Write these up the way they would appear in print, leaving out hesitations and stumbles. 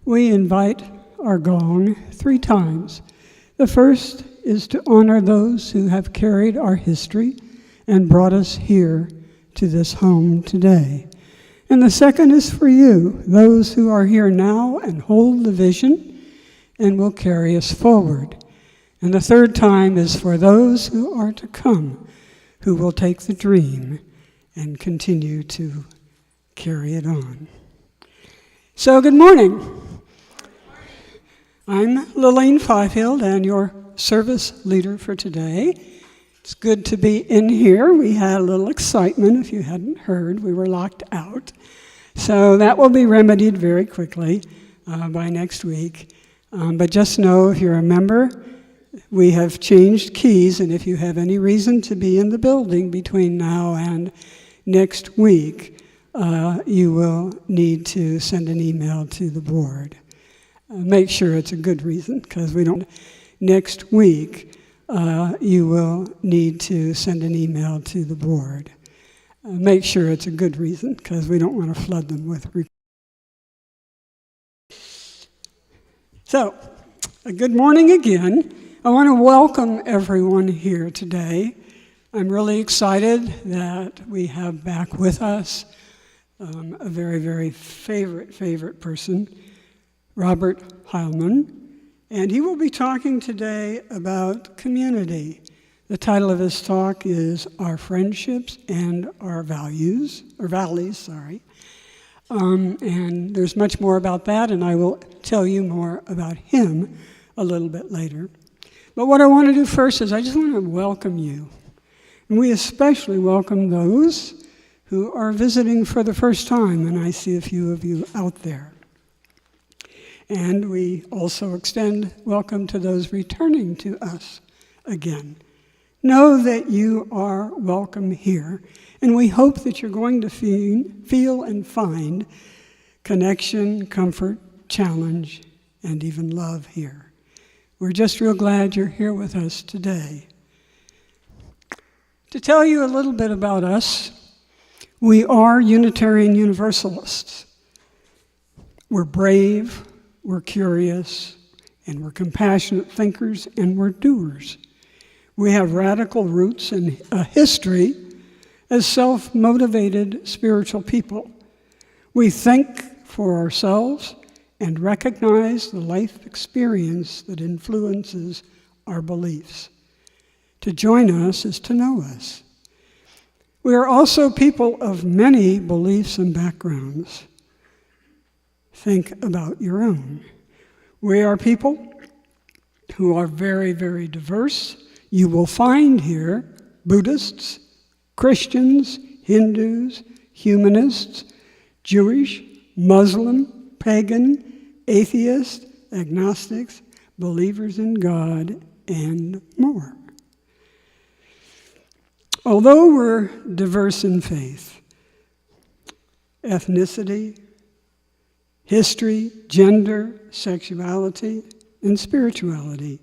We invite our gong 3 times. The first is to honor those who have carried our history and brought us here to this home today. And the second is for you, those who are here now and hold the vision and will carry us forward. And the third time is for those who are to come, who will take the dream and continue to carry it on. So good morning. I'm Lillian Fifield and your service leader for today. It's good to be in here. We had a little excitement, if you hadn't heard. We were locked out. So that will be remedied very quickly by next week. But just know, if you're a member, we have changed keys, and if you have any reason to be in the building between now and next week, you will need to send an email to the board. Make sure it's a good reason, because we don't. Next week, you will need to send an email to the board. Make sure it's a good reason, because we don't want to flood them with requests. So, good morning again. I want to welcome everyone here today. I'm really excited that we have back with us a very, very favorite person, Robert Heilman, and he will be talking today about community. The title of his talk is Our Friendships and Our Valleys. And there's much more about that, and I will tell you more about him a little bit later. But what I want to do first is I just want to welcome you. And we especially welcome those who are visiting for the first time, and I see a few of you out there. And we also extend welcome to those returning to us again. Know that you are welcome here, and we hope that you're going to feel and find connection, comfort, challenge, and even love here. We're just real glad you're here with us today. To tell you a little bit about us, we are Unitarian Universalists. We're brave, we're curious, and we're compassionate thinkers, and we're doers. We have radical roots and a history as self-motivated spiritual people. We think for ourselves and recognize the life experience that influences our beliefs. To join us is to know us. We are also people of many beliefs and backgrounds. Think about your own. We are people who are very, very diverse. You will find here Buddhists, Christians, Hindus, humanists, Jewish, Muslim, pagan, atheist, agnostics, believers in God, and more. Although we're diverse in faith, ethnicity, history, gender, sexuality, and spirituality,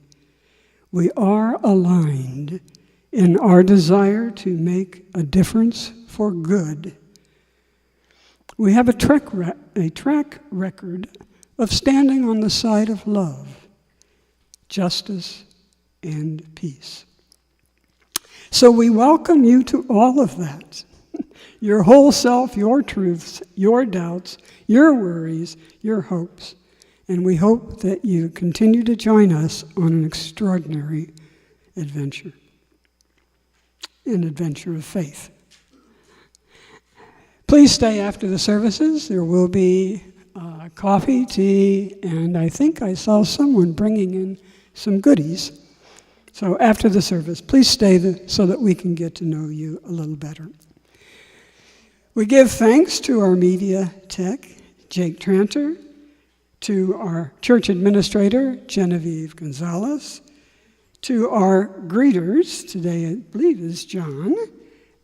we are aligned in our desire to make a difference for good. We have a track record of standing on the side of love, justice, and peace. So we welcome you to all of that. Your whole self, your truths, your doubts, your worries, your hopes. And we hope that you continue to join us on an extraordinary adventure, an adventure of faith. Please stay after the services. There will be coffee, tea, and I think I saw someone bringing in some goodies. So after the service, please stay so that we can get to know you a little better. We give thanks to our media tech, Jake Tranter, to our church administrator, Genevieve Gonzalez, to our greeters, today I believe is John,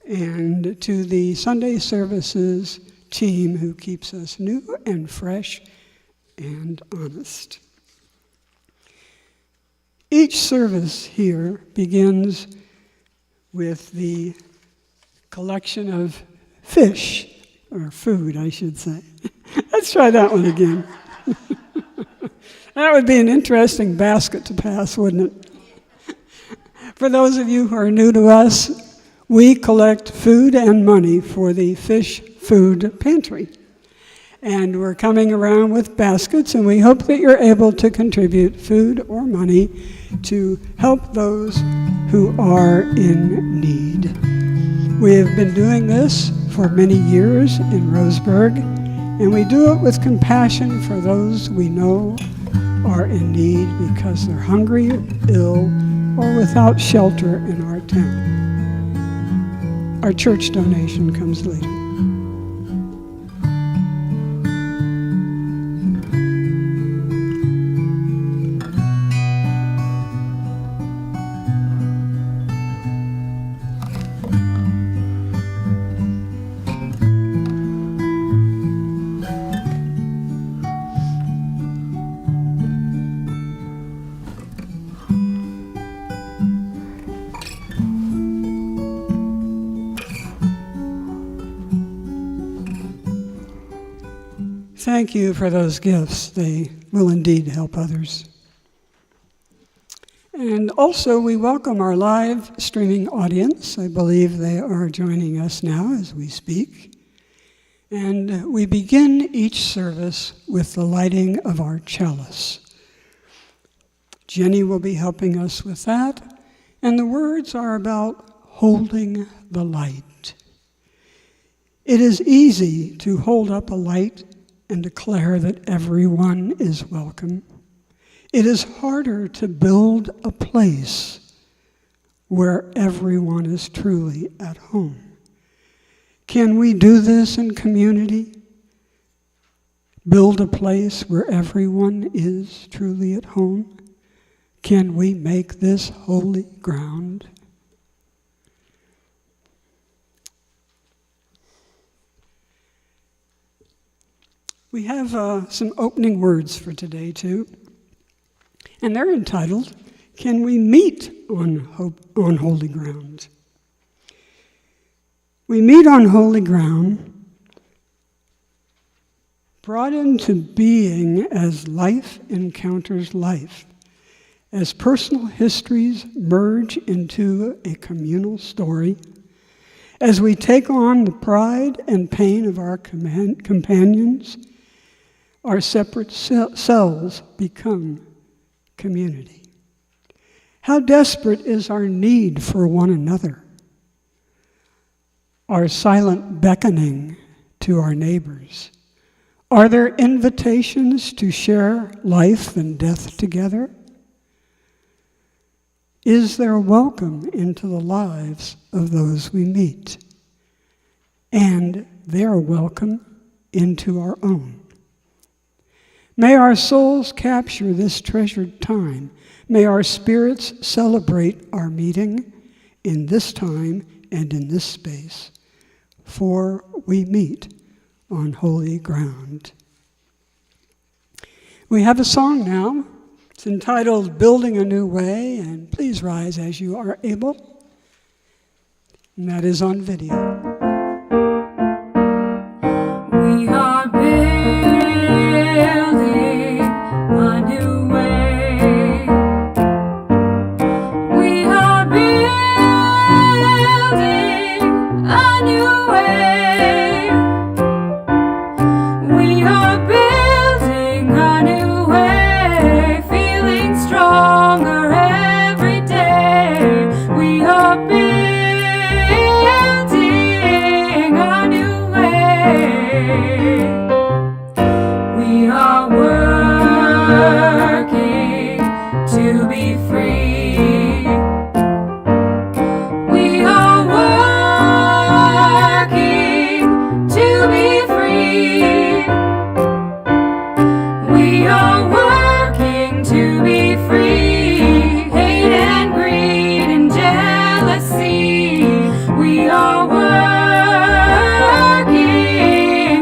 and to the Sunday services team who keeps us new and fresh and honest. Each service here begins with the collection of fish, or food, I should say. Let's try that one again. That would be an interesting basket to pass, wouldn't it? For those of you who are new to us, we collect food and money for the Fish Food Pantry. And we're coming around with baskets, and we hope that you're able to contribute food or money to help those who are in need. We have been doing this for many years in Roseburg, and we do it with compassion for those we know are in need because they're hungry, ill, or without shelter in our town. Our church donation comes later. Thank you for those gifts. They will indeed help others. And also, we welcome our live streaming audience. I believe they are joining us now as we speak. And we begin each service with the lighting of our chalice. Jenny will be helping us with that. And the words are about holding the light. It is easy to hold up a light and declare that everyone is welcome. It is harder to build a place where everyone is truly at home. Can we do this in community? Build a place where everyone is truly at home? Can we make this holy ground? We have some opening words for today, too. and they're entitled, Can We Meet on Holy Ground? We meet on holy ground, brought into being as life encounters life, as personal histories merge into a communal story, as we take on the pride and pain of our companions, our separate selves become community. How desperate is our need for one another, our silent beckoning to our neighbors. Are there invitations to share life and death together? Is there a welcome into the lives of those we meet? And their welcome into our own. May our souls capture this treasured time. May our spirits celebrate our meeting in this time and in this space, for we meet on holy ground. We have a song now. It's entitled Building a New Way, and please rise as you are able. And that is on video. We are building a new way. We are building a new way. We are building a new way, feeling stronger every day. We are building a new way. We are working to be free. We are working to be free. We are working to be free. Hate and greed and jealousy. We are working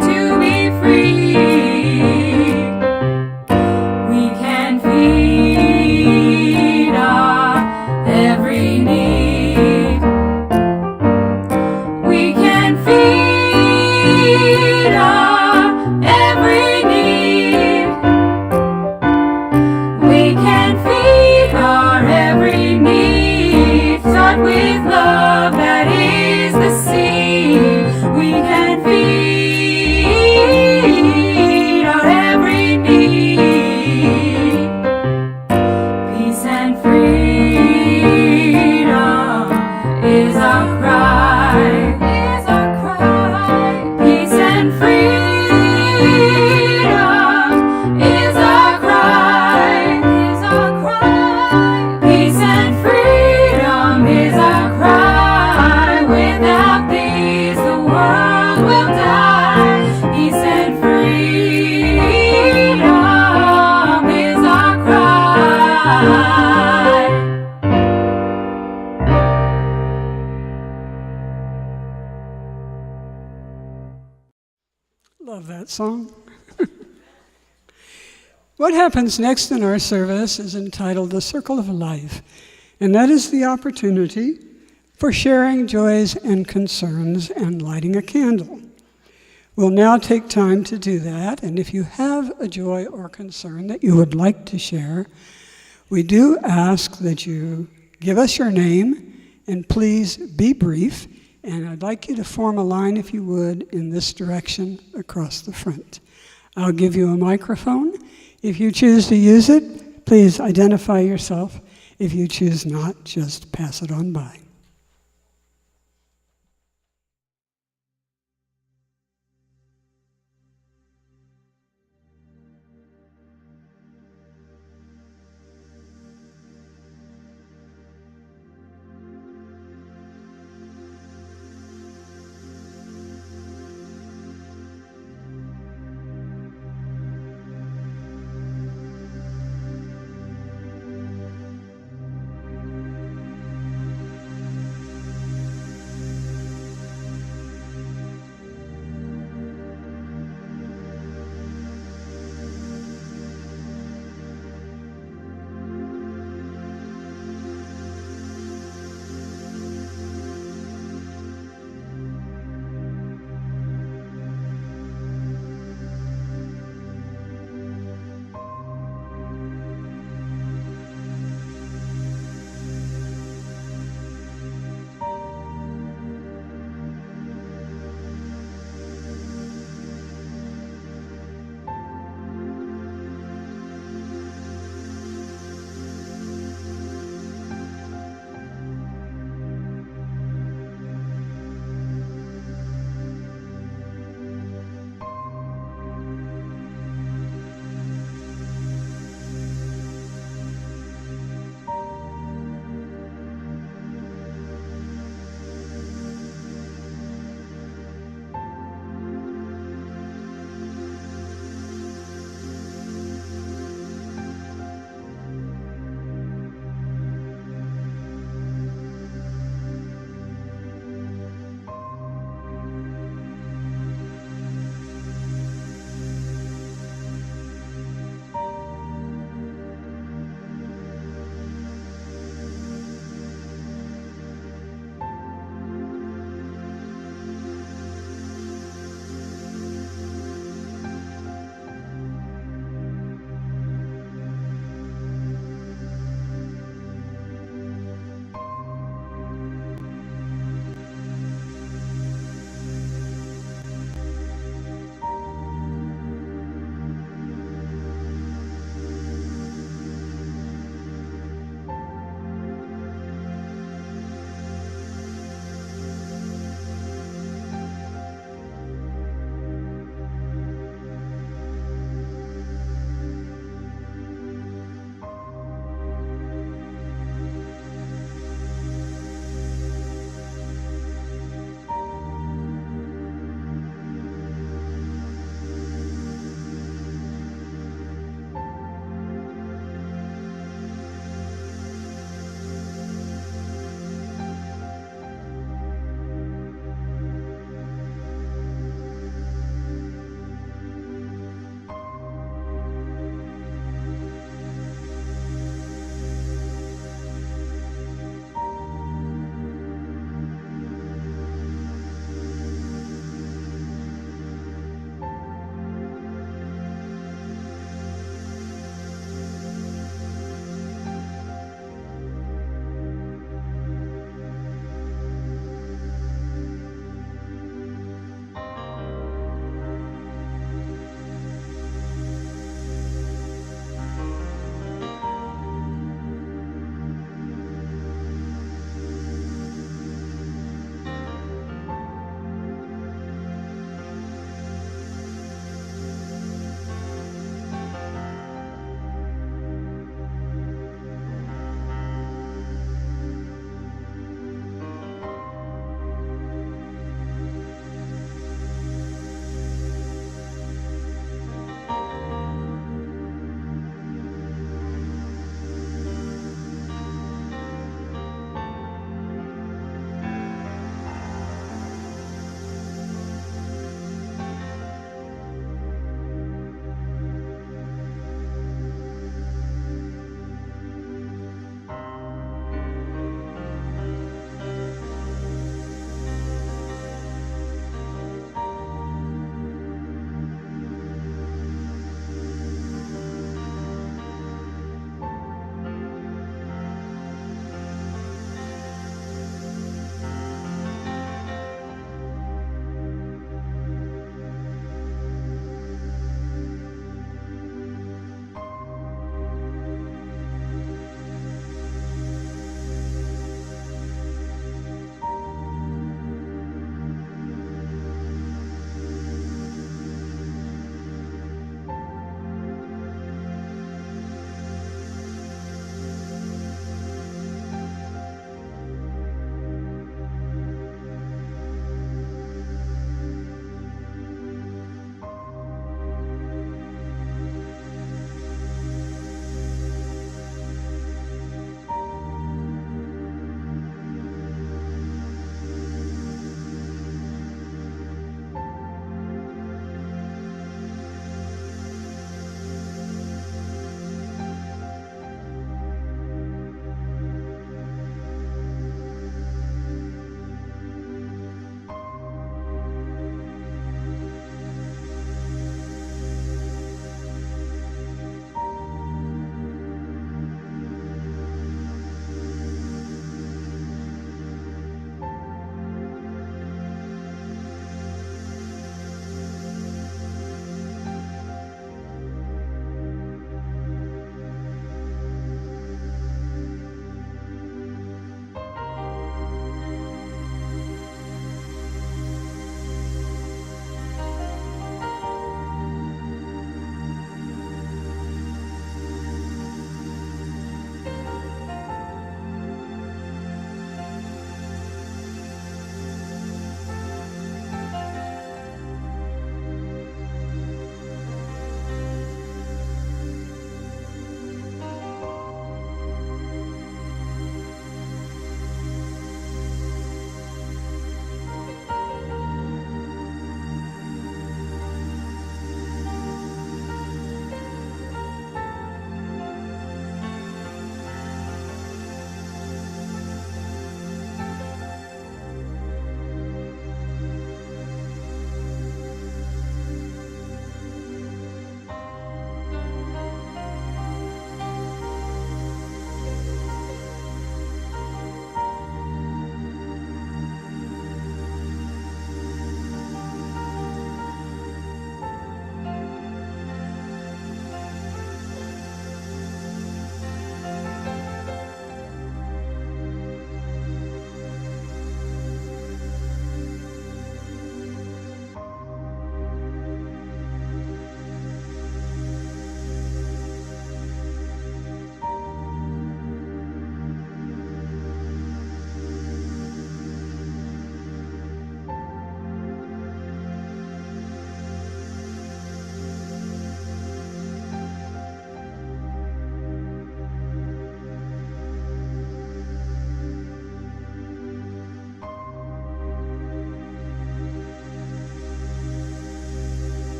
to be free. We can feed our every need. We can feed our every need. We can feed our every need. Start with love, that is the seed. We can feed our every need. Peace and freedom is our cry. Is our cry. Peace and freedom is our cry. Is our cry. Peace and freedom is our cry. Without these, the world will die. Peace and freedom is our cry. Love that song. What happens next in our service is entitled The Circle of Life, and that is the opportunity for sharing joys and concerns and lighting a candle. We'll now take time to do that, and if you have a joy or concern that you would like to share, we do ask that you give us your name and please be brief, and I'd like you to form a line, if you would, in this direction across the front. I'll give you a microphone. If you choose to use it, please identify yourself. If you choose not, just pass it on by.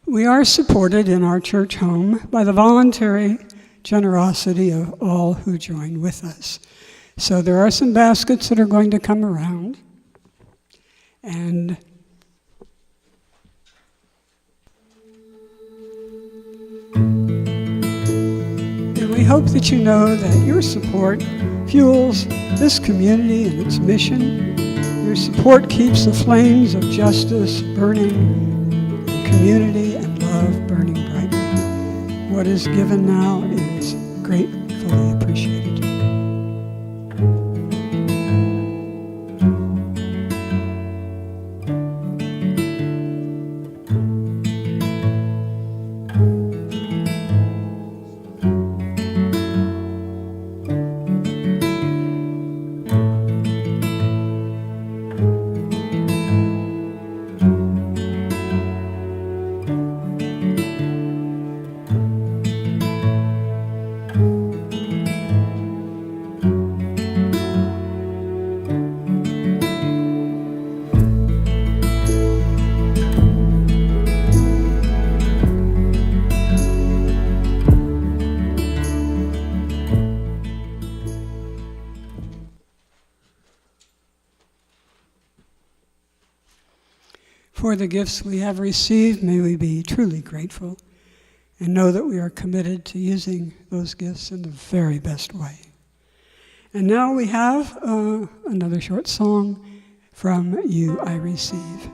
We are supported in our church home by the voluntary generosity of all who join with us. So there are some baskets that are going to come around. And we hope that you know that your support fuels this community and its mission. Your support keeps the flames of justice burning, and community and love burning brightly. What is given now is gratefully appreciated. For the gifts we have received, may we be truly grateful and know that we are committed to using those gifts in the very best way. And now we have another short song, From You I Receive.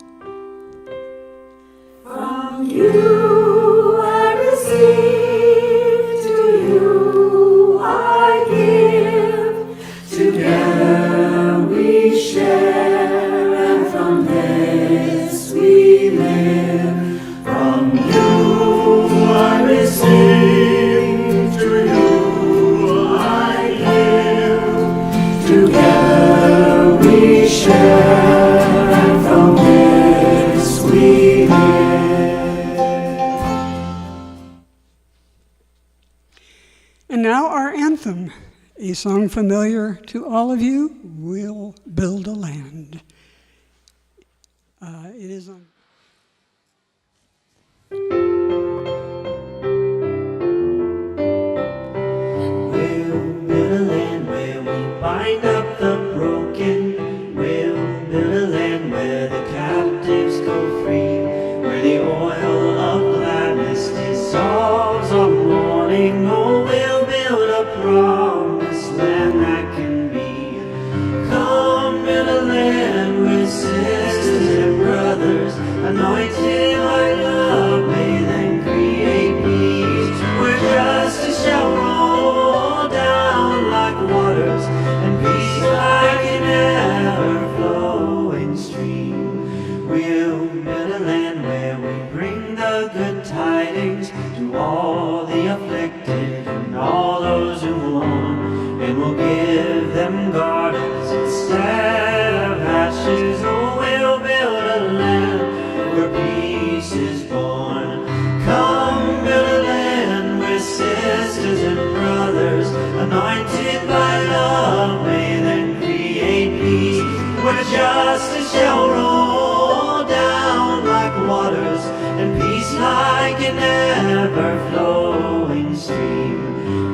From you I receive, to you I give. Together we share, and from this we live. From you I receive, to you I give. Together we share, and from this we live. And now our anthem, a song familiar to all of you, We'll Build a Land. It is on. We'll build a land where we bind up the broken. We'll build a land where the captives go free, where the oil of gladness dissolves on mourning. Oh, we'll build a promised land that can be. Come, build a land with sisters and brothers, anointed by love, may then create peace, where justice shall roll down like waters, and peace like an ever-flowing stream. We'll build a land where we bring the good tidings to all the afflicted and all those who mourn, and we'll give them gardens instead of ashes. Oh, we'll build a land where peace is born. Come, build a land where sisters and brothers, anointed by love, may then create peace, where justice shall roll down like waters, and peace like an ever-flowing stream.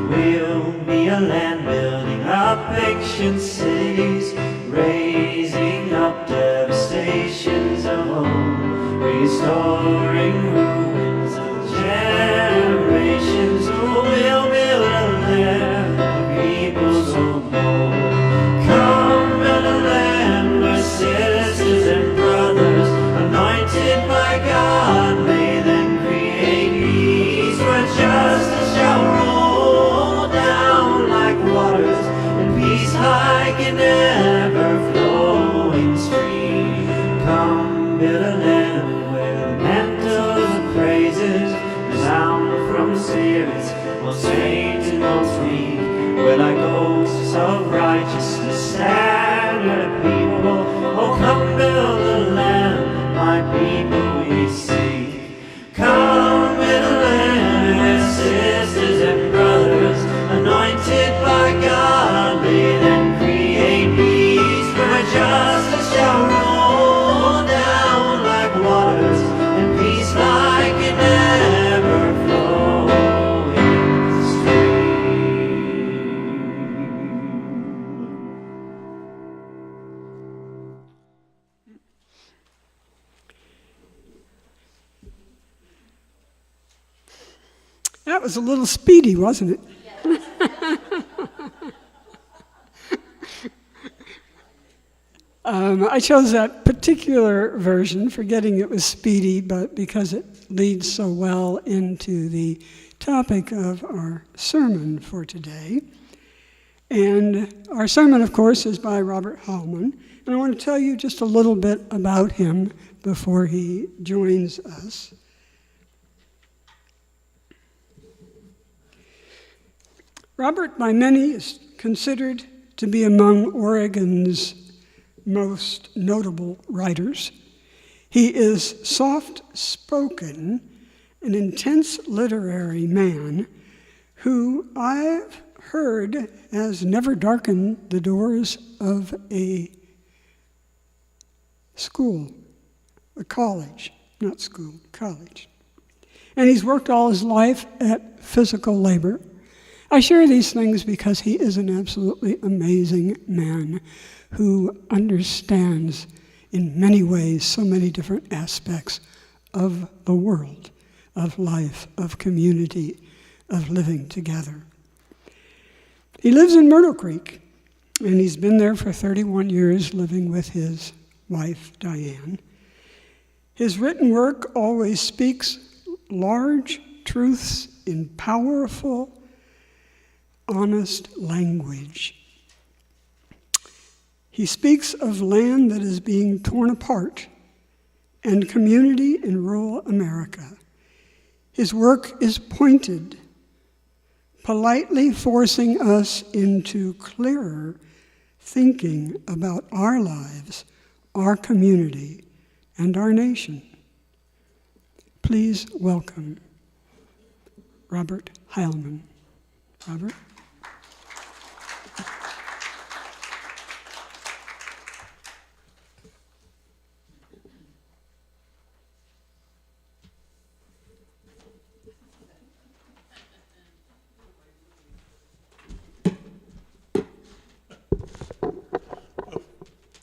We'll be a land building up ancient cities, raising up devastations of home, restoring ruins of generations. Oh, we'll build a land for people so bold. Come, build a land where sisters and brothers, anointed by God, may then create peace, where justice shall roll down like waters, and peace like an ever-flowing stream. Come, build a land where the mantles of praises resound from spirits, most saints and most weak, where like ghosts of righteousness stand a people. Oh, come build a land, my people we seek. Come, build a land where sisters and brothers, anointed by God, may then create peace, where justice shall roll down like waters, and peace like an That was a little speedy, wasn't it? I chose that particular version, forgetting it was speedy, but because it leads so well into the topic of our sermon for today. And our sermon, of course, is by Robert Heilman. And I want to tell you just a little bit about him before he joins us. Robert, by many, is considered to be among Oregon's most notable writers. He is soft-spoken, an intense literary man who I've heard has never darkened the doors of a school, a college, not school, college. And he's worked all his life at physical labor. I share these things because he is an absolutely amazing man who understands in many ways so many different aspects of the world, of life, of community, of living together. He lives in Myrtle Creek, and he's been there for 31 years living with his wife, Diane. His written work always speaks large truths in powerful, honest language. He speaks of land that is being torn apart and community in rural America. His work is pointed, politely forcing us into clearer thinking about our lives, our community, and our nation. Please welcome Robert Heilman. Robert?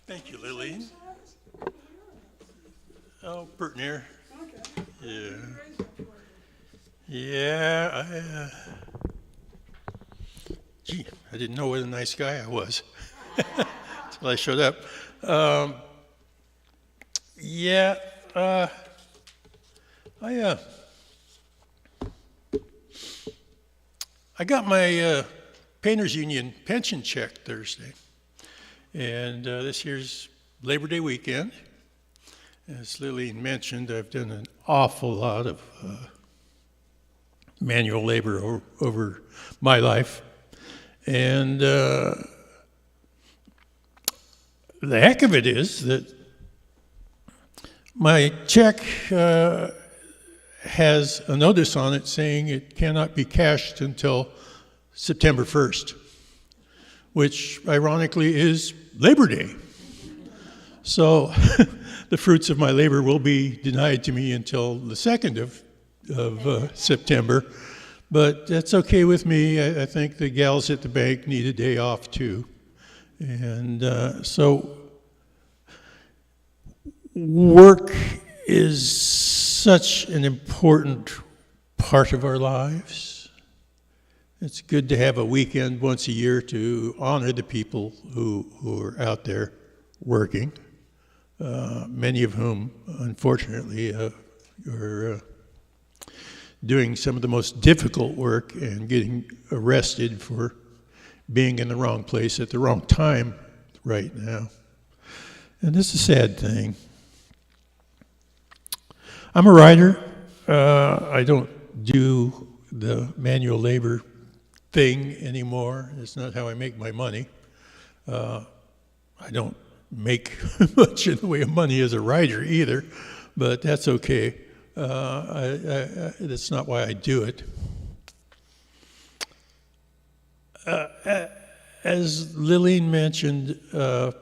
Thank you, Lily. Oh, Bert near. Okay. Yeah. I didn't know what a nice guy I was until I showed up. I got my Painters Union pension check Thursday. And this year's Labor Day weekend, as Lillian mentioned, I've done an awful lot of manual labor over my life. And the heck of it is that my check has a notice on it saying it cannot be cashed until September 1st, which ironically is Labor Day. So the fruits of my labor will be denied to me until the 2nd of September. But that's okay with me. I think the gals at the bank need a day off too. And so work is such an important part of our lives. It's good to have a weekend once a year to honor the people who are out there working, many of whom, unfortunately, are doing some of the most difficult work and getting arrested for being in the wrong place at the wrong time right now. And this is a sad thing. I'm a writer. I don't do the manual labor thing anymore. It's not how I make my money. I don't make much in the way of money as a writer either, but that's okay. That's not why I do it. As Lillian mentioned, I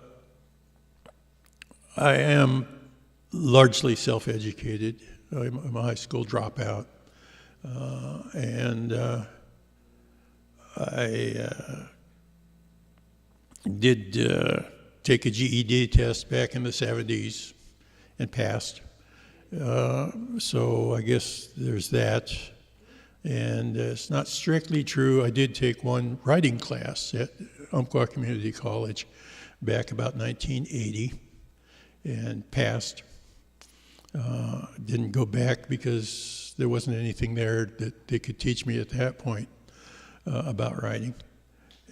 am largely self-educated. I'm a high school dropout, and I did take a GED test back in the 70s and passed. So I guess there's that. And it's not strictly true. I did take one writing class at Umpqua Community College back about 1980 and passed. Didn't go back because there wasn't anything there that they could teach me at that point about writing.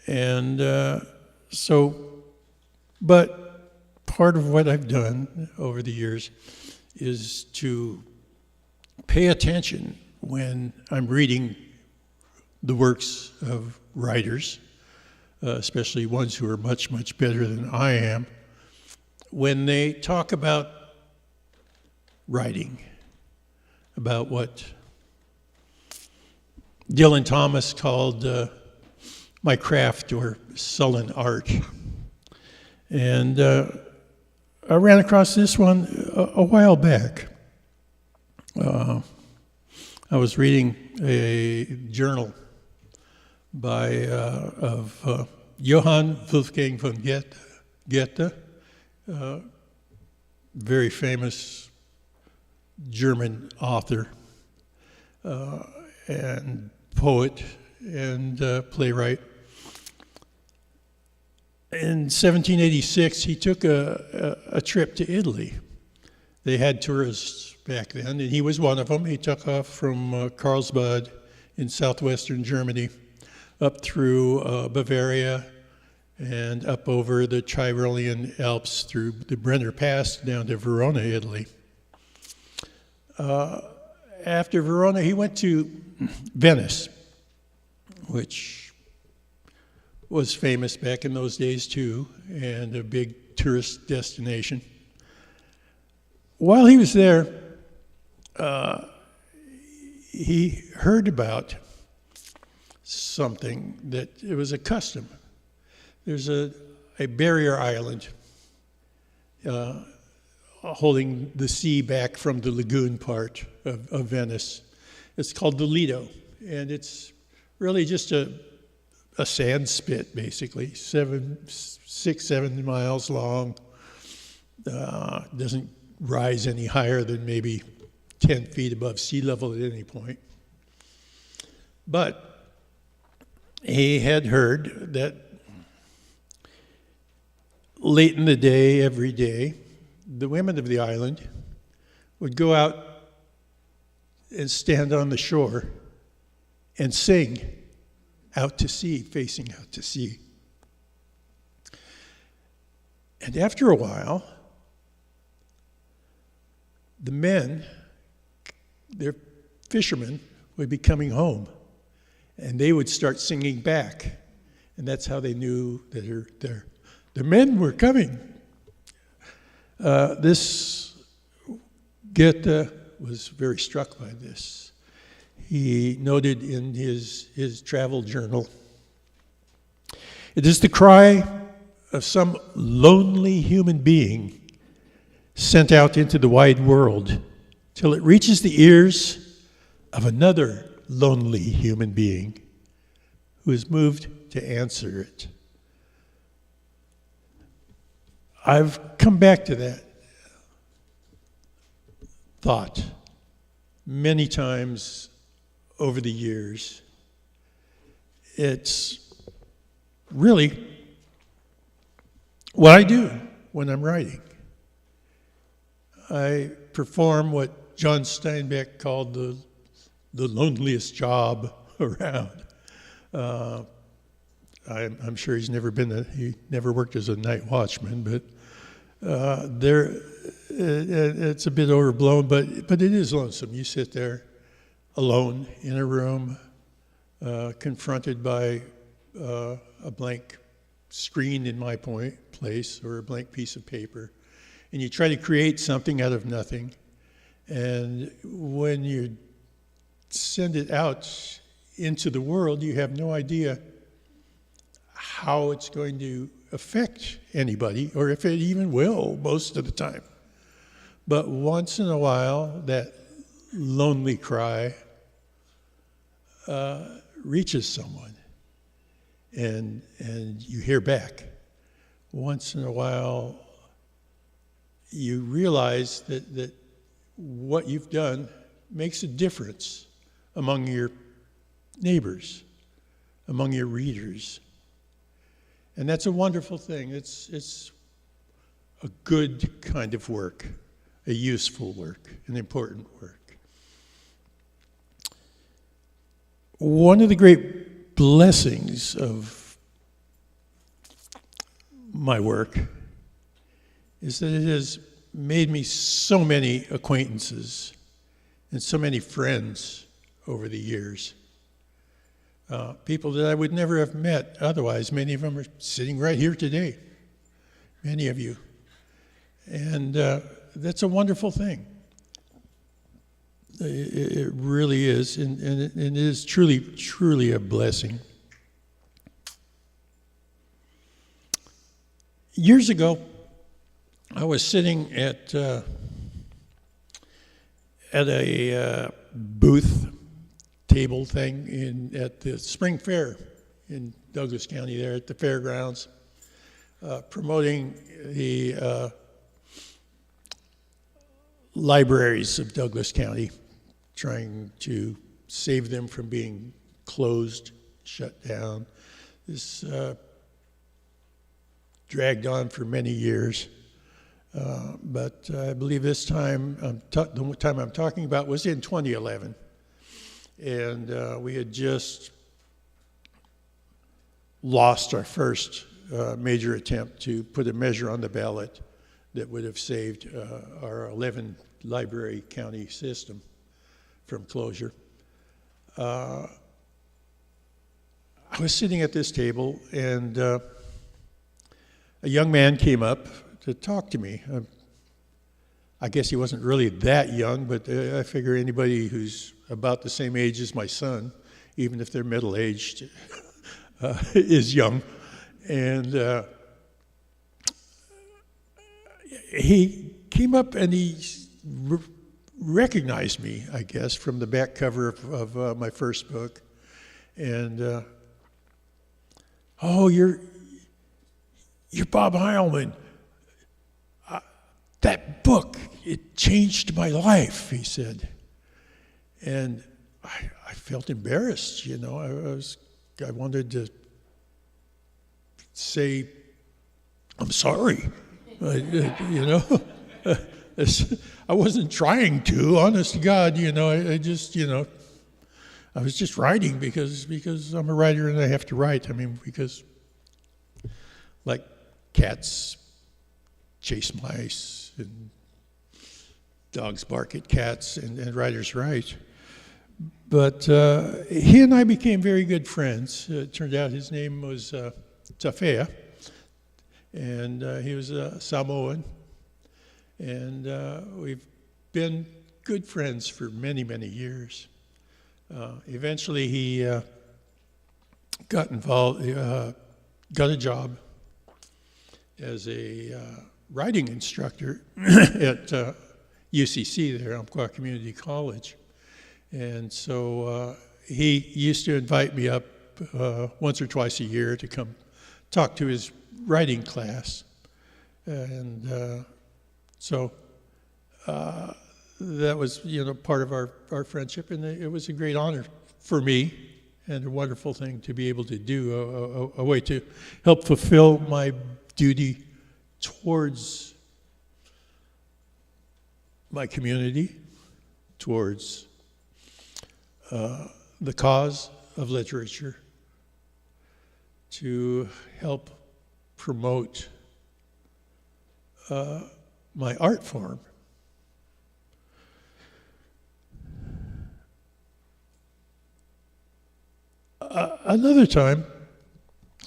And but part of what I've done over the years is to pay attention when I'm reading the works of writers, especially ones who are much, much better than I am, when they talk about writing, about what Dylan Thomas called my craft or sullen art. And I ran across this one a while back. I was reading a journal of Johann Wolfgang von Goethe, very famous German author and poet and playwright. In 1786, he took a trip to Italy. They had tourists back then, and he was one of them. He took off from Carlsbad in southwestern Germany up through Bavaria and up over the Tyrolean Alps through the Brenner Pass down to Verona, Italy. After Verona, he went to Venice, which was famous back in those days too, and a big tourist destination. While he was there, he heard about something that it was a custom. There's a barrier island holding the sea back from the lagoon part of Venice. It's called the Lido, and it's really just a sand spit, basically, 6-7 miles long. Doesn't rise any higher than maybe 10 feet above sea level at any point. But he had heard that late in the day, every day, the women of the island would go out and stand on the shore and sing out to sea, facing out to sea. And after a while, the men, their fishermen, would be coming home, and they would start singing back. And that's how they knew that their men were coming. This Goethe was very struck by this. He noted in his travel journal, "It is the cry of some lonely human being sent out into the wide world till it reaches the ears of another lonely human being who is moved to answer it." I've come back to that thought many times over the years. It's really what I do when I'm writing. I perform what John Steinbeck called the loneliest job around. I'm sure he never worked as a night watchman, but it's a bit overblown, but it is lonesome. You sit there alone in a room, confronted by a blank screen in my place, or a blank piece of paper, and you try to create something out of nothing. And when you send it out into the world, you have no idea how it's going to affect anybody, or if it even will most of the time. But once in a while, that lonely cry reaches someone, and you hear back. Once in a while, you realize that what you've done makes a difference among your neighbors, among your readers. And that's a wonderful thing. It's a good kind of work, a useful work, an important work. One of the great blessings of my work is that it has made me so many acquaintances and so many friends over the years. People that I would never have met otherwise. Many of them are sitting right here today, many of you. And that's a wonderful thing. It really is, and it is truly, truly a blessing. Years ago, I was sitting at a booth table thing at the Spring Fair in Douglas County there at the fairgrounds, promoting the libraries of Douglas County, trying to save them from being closed, shut down. This dragged on for many years. But I believe this time, the time I'm talking about was in 2011. And we had just lost our first major attempt to put a measure on the ballot that would have saved our 11 library county system from closure. I was sitting at this table, and a young man came up to talk to me. I guess he wasn't really that young, but I figure anybody who's about the same age as my son, even if they're middle-aged, is young. And he came up and he recognized me, I guess, from the back cover of my first book. And, oh, you're Bob Heilman. That book, it changed my life, he said. And I felt embarrassed, you know. I wanted to say, I'm sorry, you know. I wasn't trying to, honest to God, you know. I just, you know, I was just writing because I'm a writer and I have to write. I mean, because like cats chase mice and dogs bark at cats and writers write. But he and I became very good friends. It turned out his name was Tafea, and he was a Samoan. And we've been good friends for many, many years. Eventually he got involved, got a job as a writing instructor at UCC there, Umpqua Community College. And so he used to invite me up once or twice a year to come talk to his writing class. And so that was, you know, part of our friendship, and it was a great honor for me and a wonderful thing to be able to do, a way to help fulfill my duty towards my community, towards the cause of literature, to help promote my art form. Another time,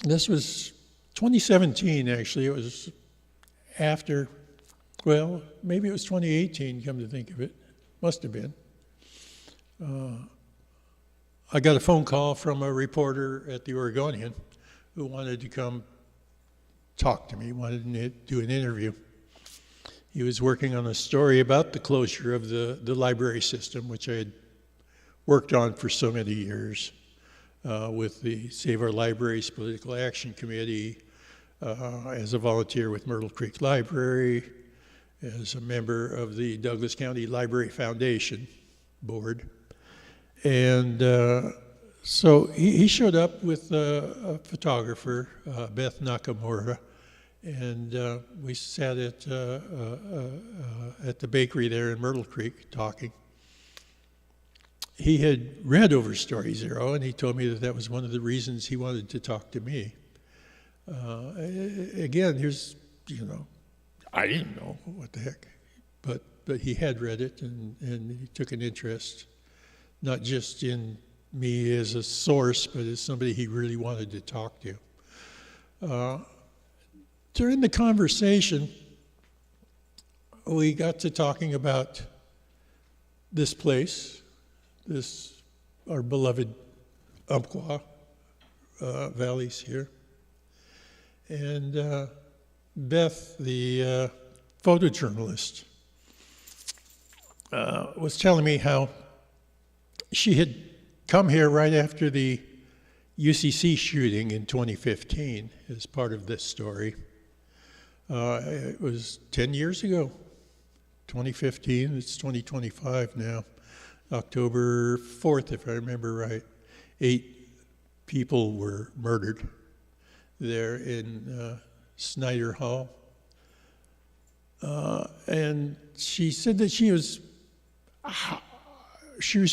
this was 2017 actually, it was after, well, maybe it was 2018, come to think of it, must have been. I got a phone call from a reporter at the Oregonian who wanted to come talk to me, wanted to do an interview. He was working on a story about the closure of the library system, which I had worked on for so many years with the Save Our Libraries Political Action Committee, as a volunteer with Myrtle Creek Library, as a member of the Douglas County Library Foundation Board. And So he showed up with a photographer, Beth Nakamura, and we sat at the bakery there in Myrtle Creek talking. He had read over Story Zero, and he told me that that was one of the reasons he wanted to talk to me. Again, here's, I didn't know what the heck, but he had read it, and he took an interest, not just in me as a source, but as somebody he really wanted to talk to. During the conversation, we got to talking about this place, our beloved Umpqua valleys here. And Beth, the photojournalist, was telling me how she had come here right after the UCC shooting in 2015 as part of this story. It was 10 years ago, 2015, it's 2025 now. October 4th, if I remember right, 8 people were murdered there in Snyder Hall. And she said that she was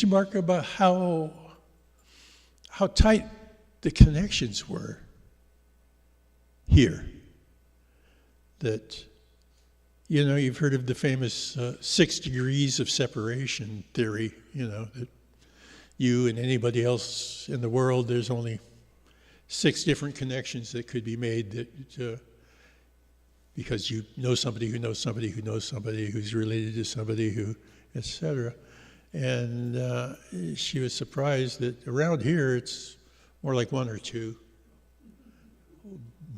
remarked about how tight the connections were here. That, you've heard of the famous 6 degrees of separation theory, that you and anybody else in the world, there's only 6 different connections that could be made that because you know somebody who knows somebody who knows somebody who's related to somebody who, etc. And she was surprised that around here it's more like 1 or 2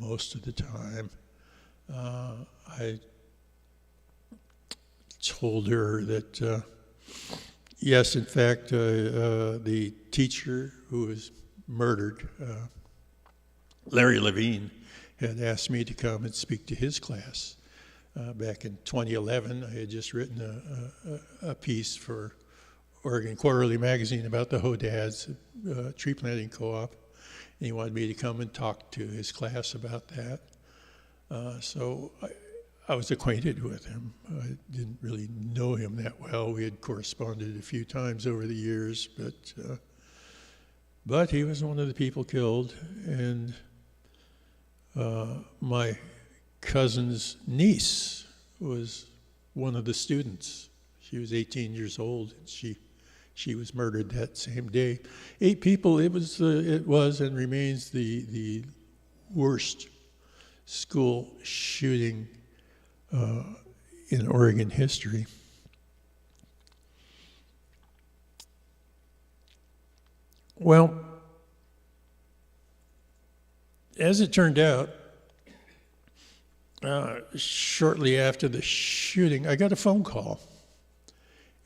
most of the time. I told her that, yes, in fact, the teacher who was murdered, Larry Levine, had asked me to come and speak to his class. Back in 2011, I had just written a piece for Oregon Quarterly Magazine about the Hodads tree planting co-op, and he wanted me to come and talk to his class about that. So I was acquainted with him. I didn't really know him that well. We had corresponded a few times over the years, but he was one of the people killed, and my cousin's niece was one of the students. She was 18 years old, and she was murdered that same day. 8 people. It was and remains the worst school shooting in Oregon history. Well, as it turned out, shortly after the shooting, I got a phone call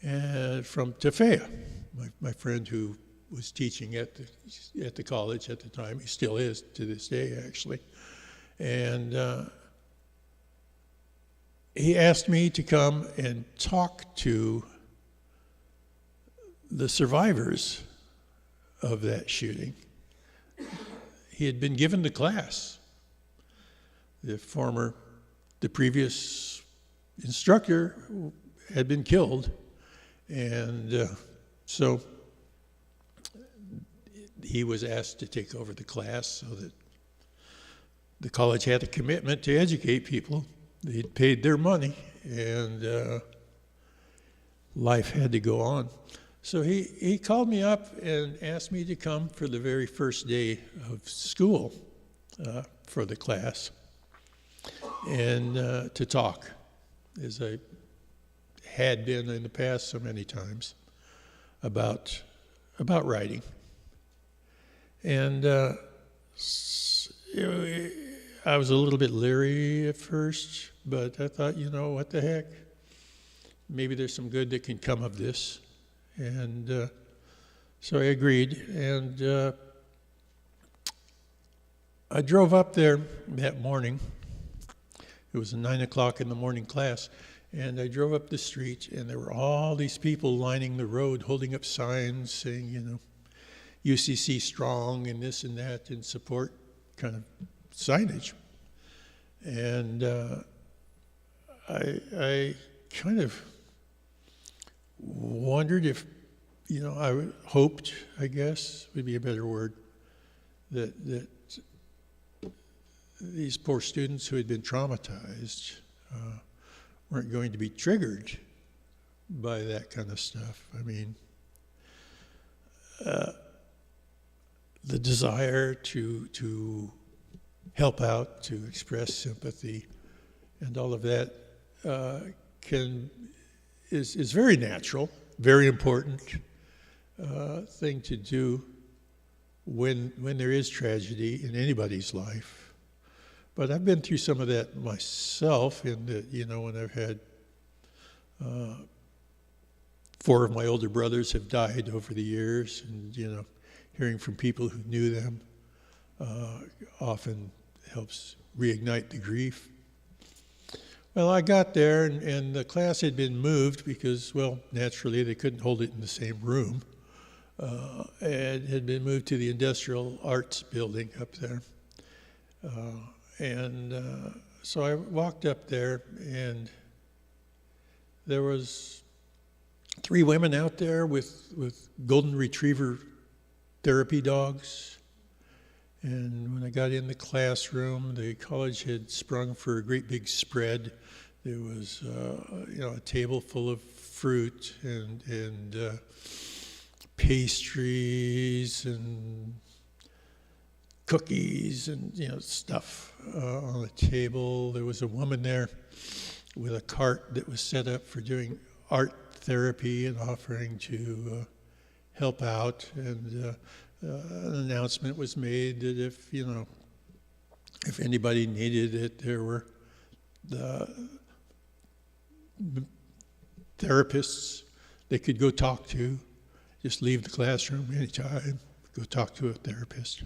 from Tafea, my friend who was teaching at the college at the time. He still is to this day, actually. And he asked me to come and talk to the survivors of that shooting. He had been given the class. The previous instructor had been killed, and so he was asked to take over the class so that the college had a commitment to educate people. They'd paid their money, and life had to go on. So he called me up and asked me to come for the very first day of school for the class and to talk, as I had been in the past so many times, about writing. And I was a little bit leery at first, but I thought, what the heck? Maybe there's some good that can come of this. And so I agreed, and I drove up there that morning. It was a 9 o'clock in the morning class, and I drove up the street, and there were all these people lining the road, holding up signs saying, UCC strong and this and that and support kind of signage. And I kind of wondered if, I hoped, I guess, would be a better word, that these poor students who had been traumatized weren't going to be triggered by that kind of stuff. I mean, the desire to help out, to express sympathy, and all of that is very natural, very important thing to do when there is tragedy in anybody's life. But I've been through some of that myself in that, when I've had 4 of my older brothers have died over the years, and, hearing from people who knew them often helps reignite the grief. Well, I got there, and the class had been moved because, well, naturally they couldn't hold it in the same room. And had been moved to the Industrial Arts Building up there. So I walked up there, and there was 3 women out there with golden retriever therapy dogs. And when I got in the classroom, the college had sprung for a great big spread. There was, a table full of fruit and pastries and cookies and stuff on the table. There was a woman there with a cart that was set up for doing art therapy and offering to help out. And an announcement was made that if anybody needed it, there were the therapists they could go talk to. Just leave the classroom anytime, go talk to a therapist.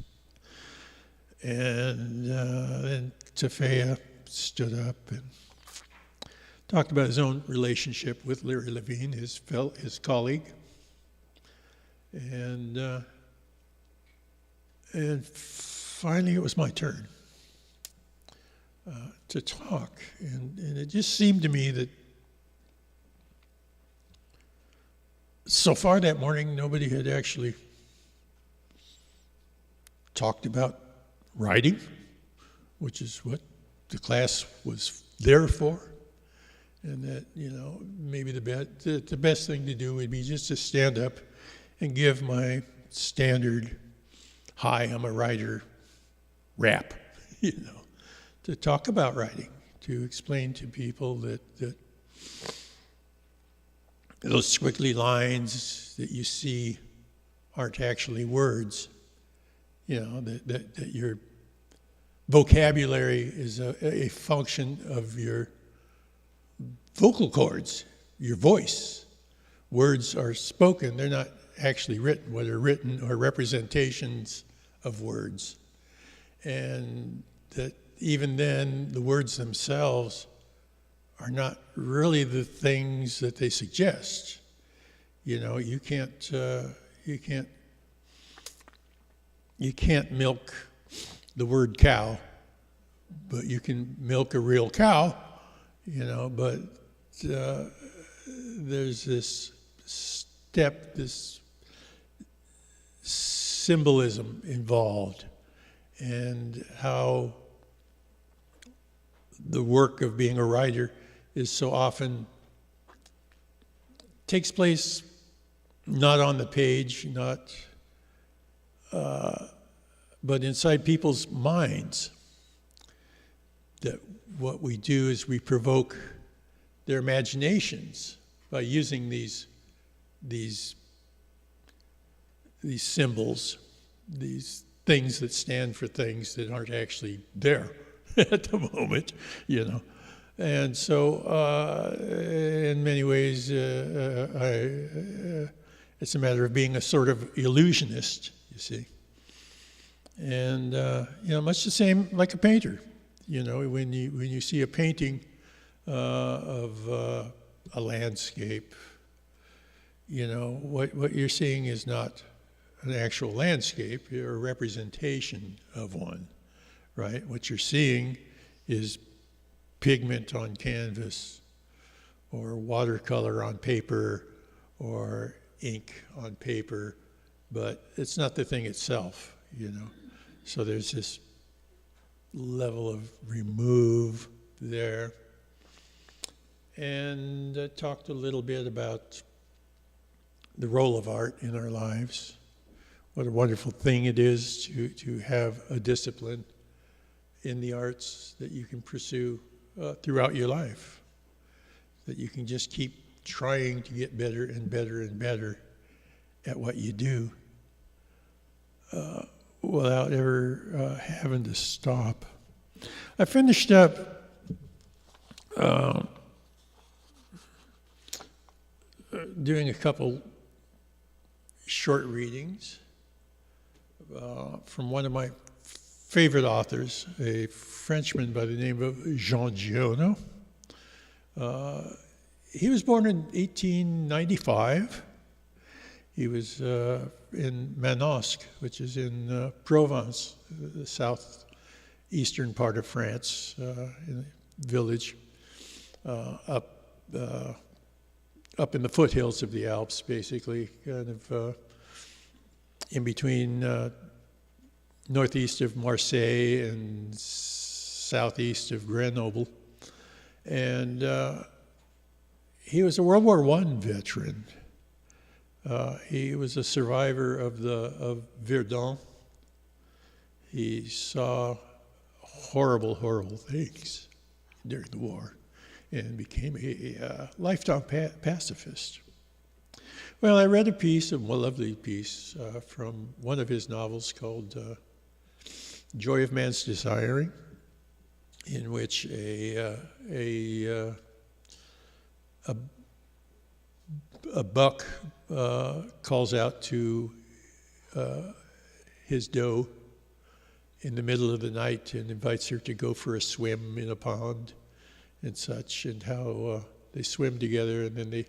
And then Tafea stood up and talked about his own relationship with Larry Levine, his colleague. And finally it was my turn to talk. And it just seemed to me that so far that morning, nobody had actually talked about writing, which is what the class was there for. And that, maybe the best thing to do would be just to stand up and give my standard, "Hi, I'm a writer," rap, to talk about writing, to explain to people that those squiggly lines that you see aren't actually words, that your vocabulary is a function of your vocal cords, your voice. Words are spoken, they're not actually written. Whether written or representations of words. And that even then, the words themselves are not really the things that they suggest. You can't milk the word cow, but you can milk a real cow, but there's this step, this symbolism involved, and how the work of being a writer is so often takes place not on the page, but inside people's minds. That what we do is we provoke their imaginations by using these symbols, these things that stand for things that aren't actually there at the moment, And so, in many ways, it's a matter of being a sort of illusionist, you see. And, much the same like a painter. When you see a painting of a landscape, what you're seeing is not an actual landscape, you're a representation of one, right? What you're seeing is pigment on canvas, or watercolor on paper, or ink on paper, but it's not the thing itself, you know. So there's this level of remove there. And I talked a little bit about the role of art in our lives. What a wonderful thing it is to have a discipline in the arts that you can pursue throughout your life, that you can just keep trying to get better and better and better at what you do without ever having to stop. I finished up doing a couple short readings from one of my favorite authors, a Frenchman by the name of Jean Giono. He was born in 1895. He was in Manosque, which is in Provence, the southeastern part of France, in a village up in the foothills of the Alps, basically, kind of in between northeast of Marseille and southeast of Grenoble. And he was a World War I veteran. He was a survivor of Verdun. He saw horrible, horrible things during the war and became a lifetime pacifist. Well, I read a lovely piece from one of his novels called Joy of Man's Desiring, in which a buck calls out to his doe in the middle of the night and invites her to go for a swim in a pond and such, and how they swim together and then they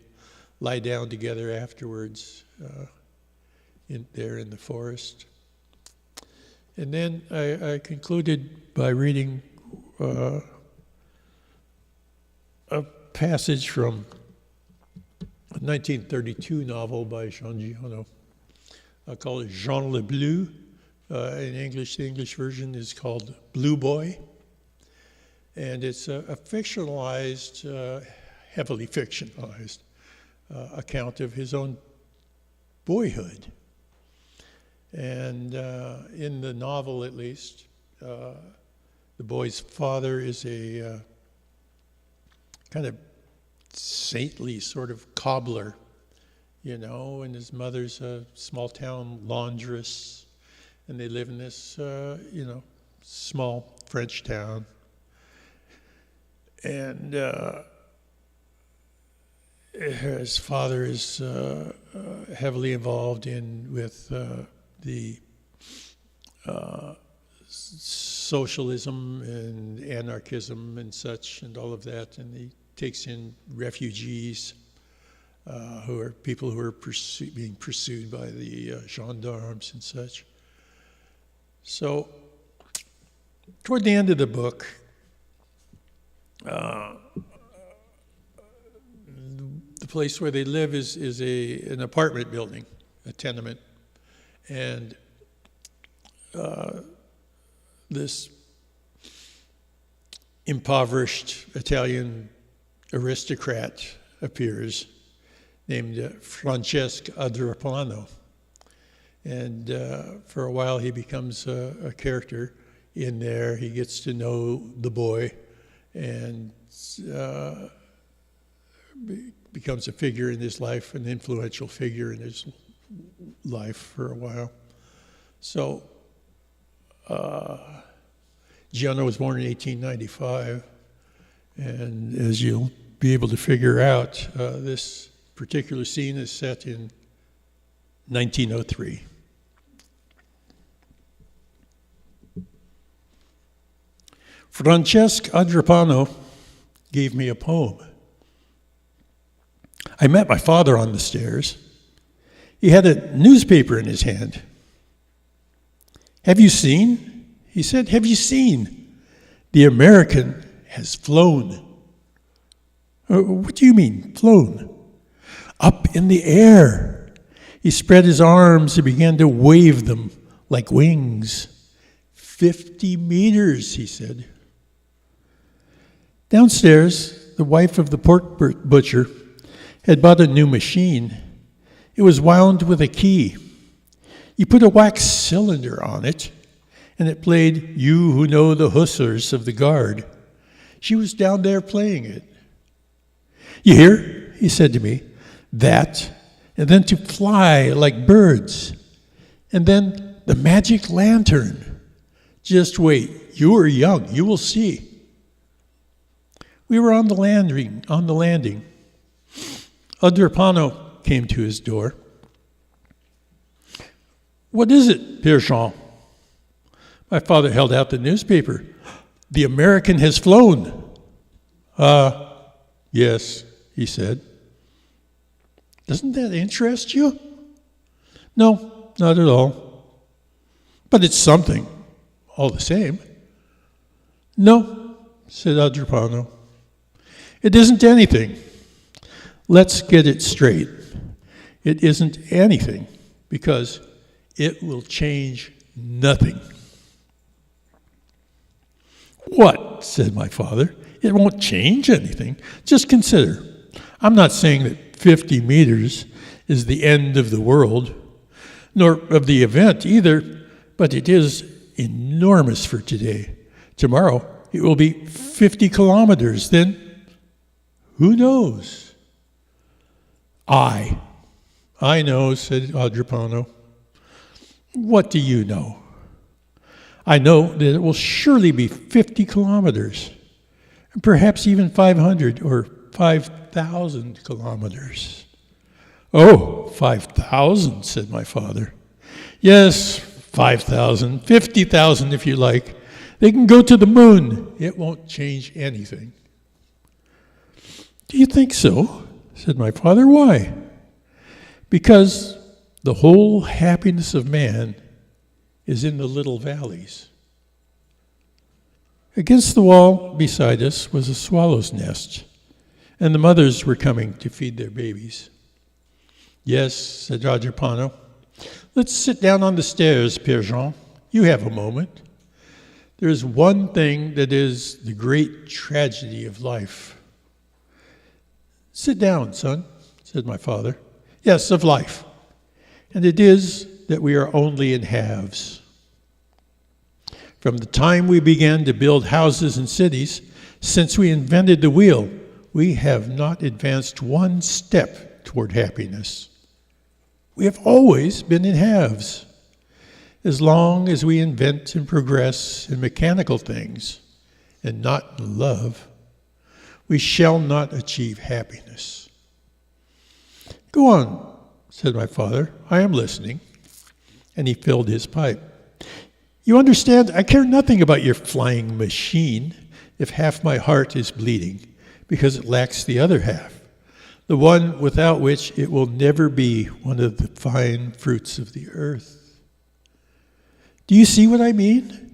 lie down together afterwards there in the forest. And then I concluded by reading a passage from a 1932 novel by Jean Giono called Jean le Bleu. In English, the English version is called Blue Boy. And it's a fictionalized, heavily fictionalized account of his own boyhood. And in the novel, at least, the boy's father is a kind of saintly sort of cobbler, you know, and his mother's a small-town laundress, and they live in this, small French town. And his father is heavily involved with the socialism and anarchism and such and all of that, and he takes in refugees who are people who are being pursued by the gendarmes and such. So toward the end of the book, the place where they live is an apartment building, a tenement, and this impoverished Italian aristocrat appears named Francesco Adriano. And for a while he becomes a character in there. He gets to know the boy and becomes a figure in his life, an influential figure in his life for a while. So Giono was born in 1895, and as you'll be able to figure out, this particular scene is set in 1903. Francesco Adriano gave me a poem. I met my father on the stairs. He had a newspaper in his hand. "Have you seen?" he said. "Have you seen? The American has flown." "What do you mean, flown?" "Up in the air." He spread his arms and began to wave them like wings. 50 meters, he said. Downstairs, the wife of the pork butcher had bought a new machine. It was wound with a key. You put a wax cylinder on it, and it played "You Who Know the Hussars of the Guard." She was down there playing it. "You hear?" he said to me. "That, and then to fly like birds. And then the magic lantern. Just wait. You are young. You will see." We were on the landing. Adrapano came to his door. "What is it, Pierre-Jean?" My father held out the newspaper. "The American has flown." Yes, he said. "Doesn't that interest you?" "No, not at all." "But it's something, all the same." "No," said Adrapano. "It isn't anything. Let's get it straight. It isn't anything because it will change nothing." "What?" said my father. "It won't change anything. Just consider. I'm not saying that 50 meters is the end of the world, nor of the event either, but it is enormous for today. Tomorrow it will be 50 kilometers. Then, who knows?" I know," said Adrapano. "What do you know?" "I know that it will surely be 50 kilometers, and perhaps even 500 or 5,000 kilometers." "Oh, 5,000, said my father. "Yes, 5,000, 50,000 if you like. They can go to the moon. It won't change anything." "Do you think so?" said my father. "Why?" "Because the whole happiness of man is in the little valleys." Against the wall beside us was a swallow's nest, and the mothers were coming to feed their babies. "Yes," said Adrapano. "Let's sit down on the stairs, Pierre-Jean. You have a moment. There is one thing that is the great tragedy of life." "Sit down, son," said my father. "Yes, of life. And it is that we are only in halves. From the time we began to build houses and cities, since we invented the wheel, we have not advanced one step toward happiness. We have always been in halves. As long as we invent and progress in mechanical things and not in love, we shall not achieve happiness." "Go on," said my father. "I am listening." And he filled his pipe. "You understand, I care nothing about your flying machine if half my heart is bleeding, because it lacks the other half, the one without which it will never be one of the fine fruits of the earth. Do you see what I mean?"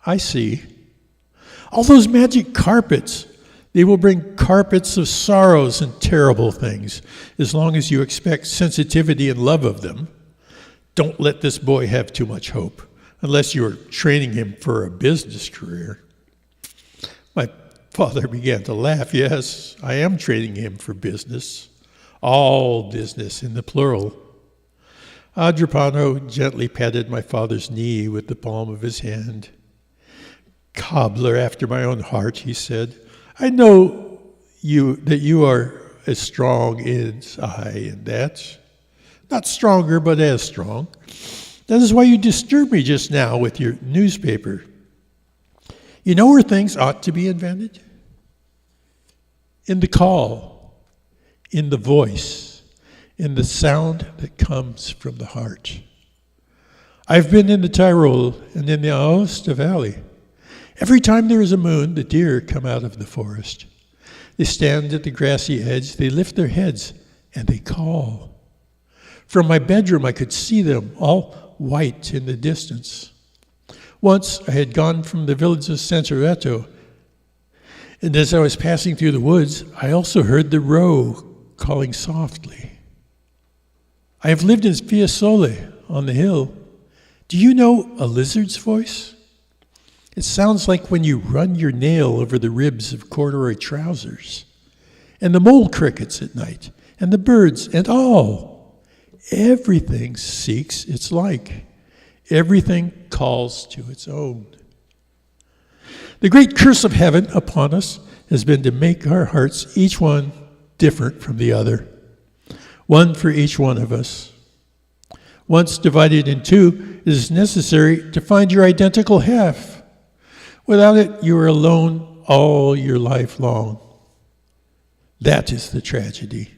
"I see. All those magic carpets, they will bring carpets of sorrows and terrible things, as long as you expect sensitivity and love of them. Don't let this boy have too much hope, unless you are training him for a business career." My father began to laugh. "Yes, I am training him for business. All business in the plural." Adrapano gently patted my father's knee with the palm of his hand. "Cobbler after my own heart," he said. "I know that you are as strong as I in that. Not stronger, but as strong. That is why you disturbed me just now with your newspaper. You know where things ought to be invented? In the call, in the voice, in the sound that comes from the heart. I've been in the Tyrol and in the Aosta Valley. Every time there is a moon, the deer come out of the forest. They stand at the grassy edge, they lift their heads, and they call. From my bedroom, I could see them, all white in the distance. Once, I had gone from the village of San Cerreto, and as I was passing through the woods, I also heard the roe calling softly. I have lived in Fiesole on the hill. Do you know a lizard's voice? It sounds like when you run your nail over the ribs of corduroy trousers. And the mole crickets at night, and the birds, and all. Everything seeks its like. Everything calls to its own. The great curse of heaven upon us has been to make our hearts, each one different from the other. One for each one of us. Once divided in two, it is necessary to find your identical half. Without it, you are alone all your life long. That is the tragedy.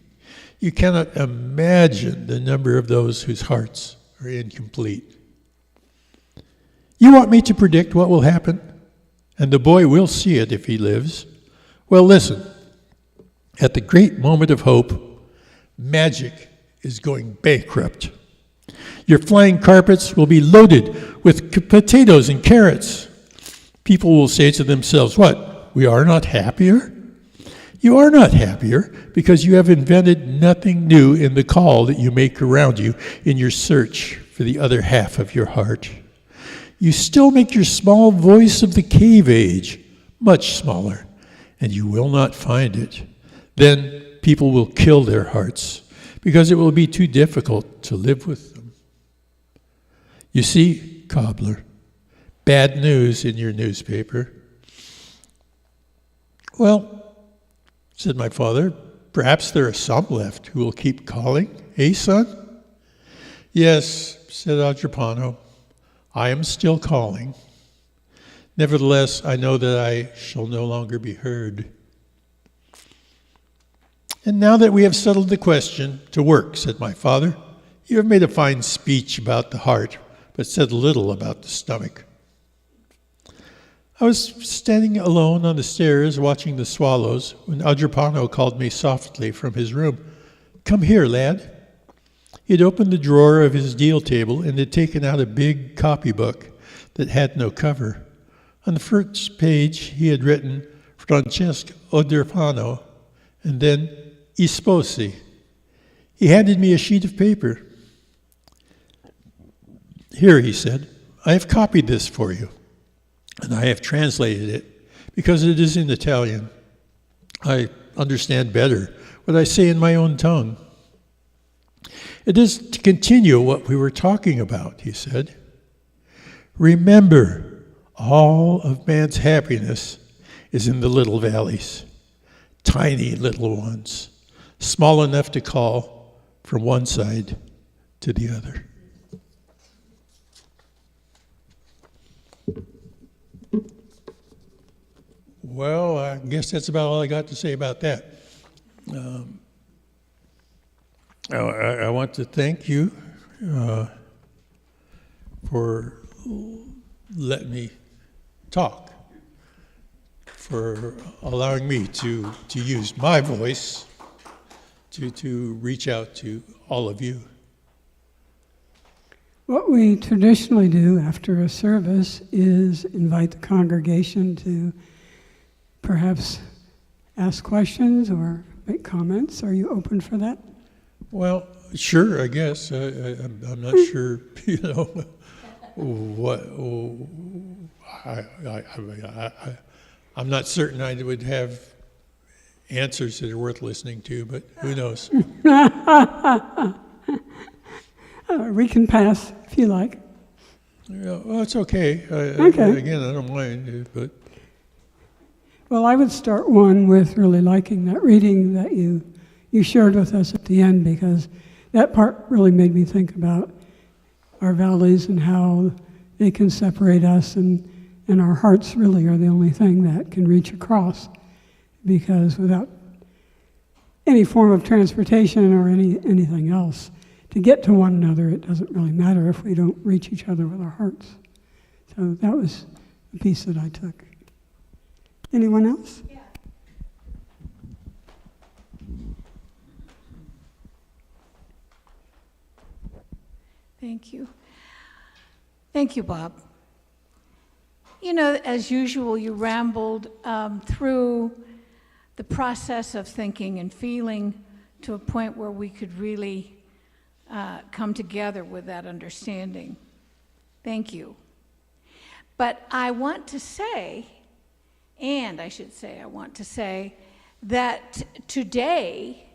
You cannot imagine the number of those whose hearts are incomplete. You want me to predict what will happen? And the boy will see it if he lives. Well, listen. At the great moment of hope, magic is going bankrupt. Your flying carpets will be loaded with potatoes and carrots. People will say to themselves, what, we are not happier? You are not happier because you have invented nothing new in the call that you make around you in your search for the other half of your heart. You still make your small voice of the cave age much smaller, and you will not find it. Then people will kill their hearts because it will be too difficult to live with them. You see, cobbler, bad news in your newspaper. Well, said my father, perhaps there are some left who will keep calling, eh, son? Yes, said Agrippano, I am still calling. Nevertheless, I know that I shall no longer be heard. And now that we have settled the question, to work, said my father. You have made a fine speech about the heart, but said little about the stomach. I was standing alone on the stairs watching the swallows when Agrippano called me softly from his room. Come here, lad. He had opened the drawer of his deal table and had taken out a big copybook that had no cover. On the first page, he had written Francesco Agrippano and then I Sposi. He handed me a sheet of paper. Here, he said, I have copied this for you, and I have translated it because it is in Italian. I understand better what I say in my own tongue. It is to continue what we were talking about, he said. Remember, all of man's happiness is in the little valleys, tiny little ones, small enough to call from one side to the other. Well, I guess that's about all I got to say about that. I want to thank you for letting me talk, for allowing me to use my voice to reach out to all of you. What we traditionally do after a service is invite the congregation to perhaps ask questions or make comments. Are you open for that? Well, sure, I guess. I'm not sure, what. I'm not certain I would have answers that are worth listening to, but who knows? We can pass if you like. Yeah, well, it's okay. Okay. Again, I don't mind, but. Well, I would start one with really liking that reading that you shared with us at the end, because that part really made me think about our valleys and how they can separate us, and our hearts really are the only thing that can reach across, because without any form of transportation or anything else, to get to one another, it doesn't really matter if we don't reach each other with our hearts. So that was the piece that I took. Anyone else? Yeah. Thank you. Thank you, Bob. You know, as usual, you rambled through the process of thinking and feeling to a point where we could really come together with that understanding. Thank you. But I want to say, I want to say that today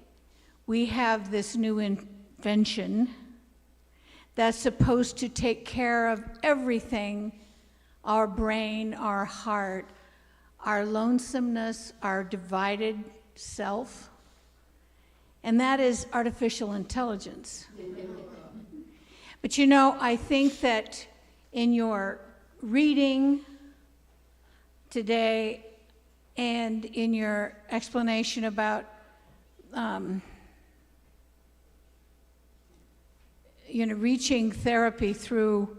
we have this new invention that's supposed to take care of everything: our brain, our heart, our lonesomeness, our divided self, and that is artificial intelligence. But you know, I think that in your reading today and in your explanation about reaching therapy through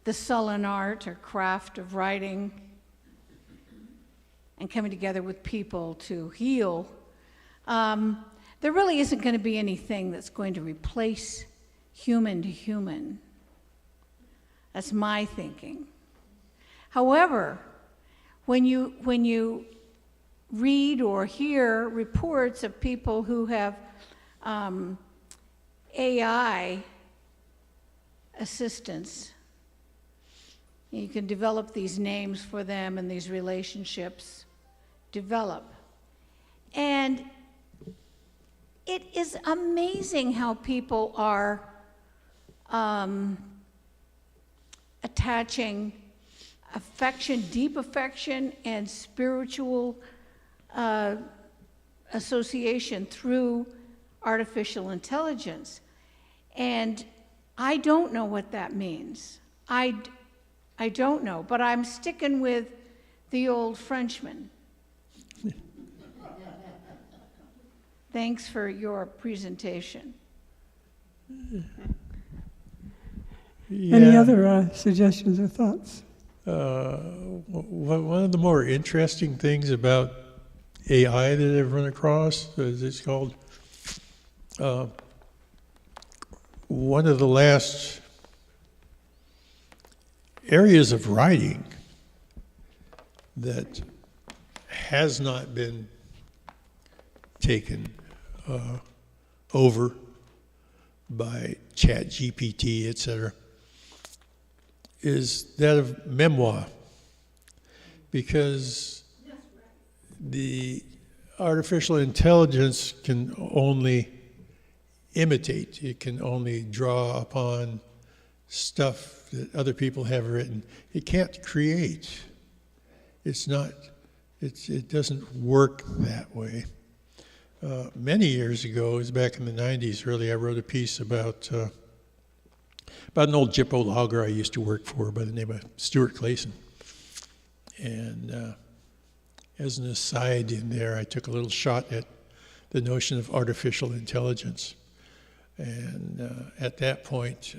the sullen art or craft of writing and coming together with people to heal, there really isn't going to be anything that's going to replace human to human. That's my thinking. However, when you read or hear reports of people who have AI assistants, you can develop these names for them and these relationships develop. And it is amazing how people are attaching affection, deep affection, and spiritual association through artificial intelligence. And I don't know what that means. I don't know, but I'm sticking with the old Frenchman. Thanks for your presentation. Any other suggestions or thoughts? One of the more interesting things about AI that I've run across is it's called one of the last areas of writing that has not been taken over by ChatGPT, etc., is that of memoir, because the artificial intelligence can only imitate, it can only draw upon stuff that other people have written. It can't create. It doesn't work that way. Many years ago, it was back in the 90s, really, I wrote a piece about an old Gypo logger I used to work for by the name of Stuart Clayson. And as an aside in there, I took a little shot at the notion of artificial intelligence. And at that point,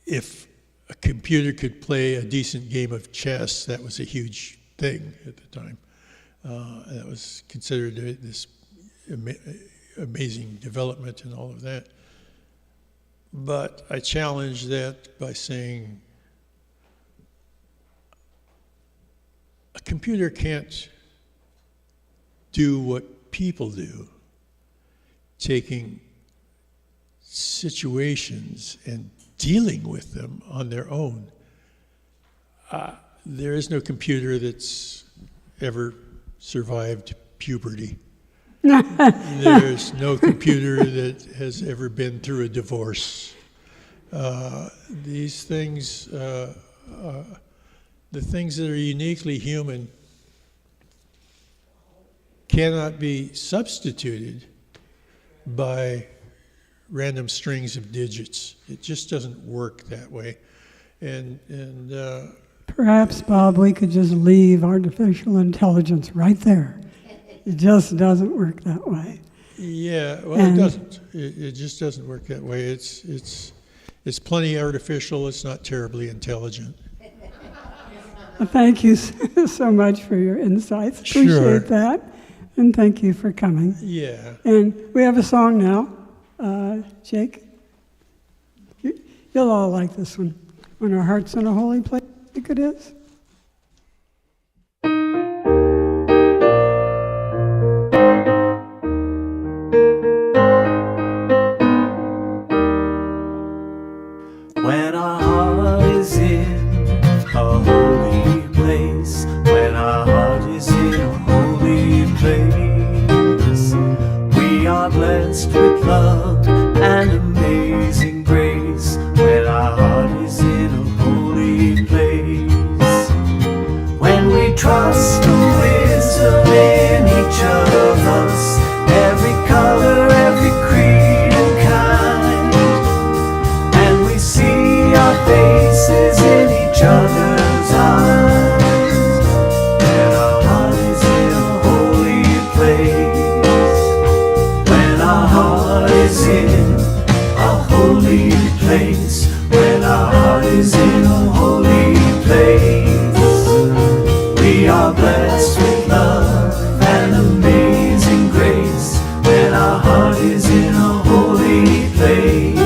if a computer could play a decent game of chess, that was a huge thing at the time. That was considered this amazing development and all of that. But I challenged that by saying a computer can't do what people do, taking situations and dealing with them on their own. There is no computer that's ever survived puberty. There's no computer that has ever been through a divorce. These things, the things that are uniquely human, cannot be substituted by random strings of digits. It just doesn't work that way. And Perhaps, Bob, we could just leave artificial intelligence right there. It just doesn't work that way. yeah, well, it doesn't. It just doesn't work that way. It's plenty artificial. It's not terribly intelligent. Thank you so much for your insights. Appreciate Sure. that. And thank you for coming. Yeah. And we have a song now. Jake? You'll all like this one. When our heart's in a holy place, I think it is. When our heart is in a holy place, when our heart is in a holy place, we are blessed with love and amazing grace. When our heart is in a holy place, when we trust the wisdom in each of us, every color, every creed and kind, and we see our faces in each other's eyes, when our heart is in a holy place, when our heart is in a holy place, when our heart is in a holy place, we are blessed with love and amazing grace. When our heart is in a holy place,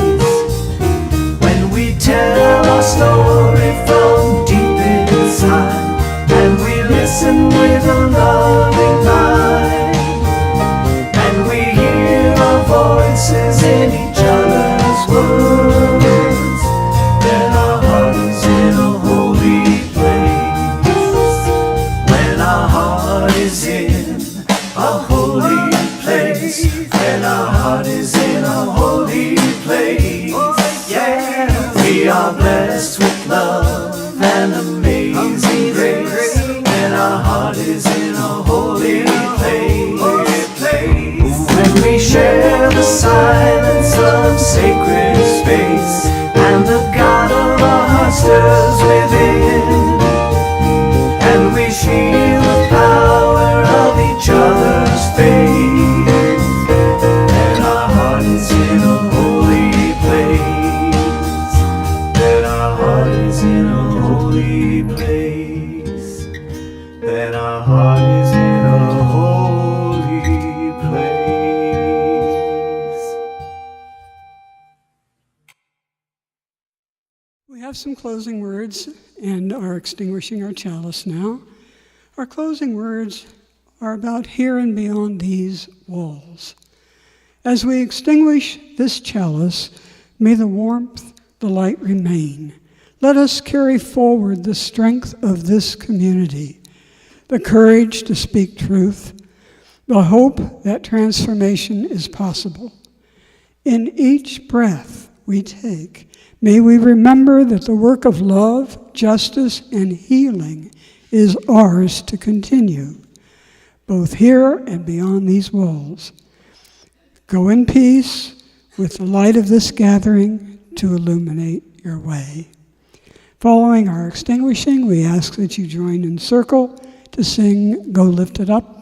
when we tell our story from deep inside, and we listen with a loving mind, and we hear our voices in each other's words, then our heart is in a holy place. When our heart is in a holy place, when our heart is in a holy place, yeah, we are blessed with love and amazing grace. When our heart is in a holy place, when we share the silence of sacred space, and the God of our heart stirs within, and we feel the power of each other's faith, then our heart is in a holy place, then our heart is in a holy place, then our heart is in a holy place. We have some closing words and are extinguishing our chalice now. Our closing words are about here and beyond these walls. As we extinguish this chalice, may the warmth, the light remain. Let us carry forward the strength of this community, the courage to speak truth, the hope that transformation is possible. In each breath we take, may we remember that the work of love, justice, and healing is ours to continue, both here and beyond these walls. Go in peace with the light of this gathering to illuminate your way. Following our extinguishing, we ask that you join in circle to sing Go Lift It Up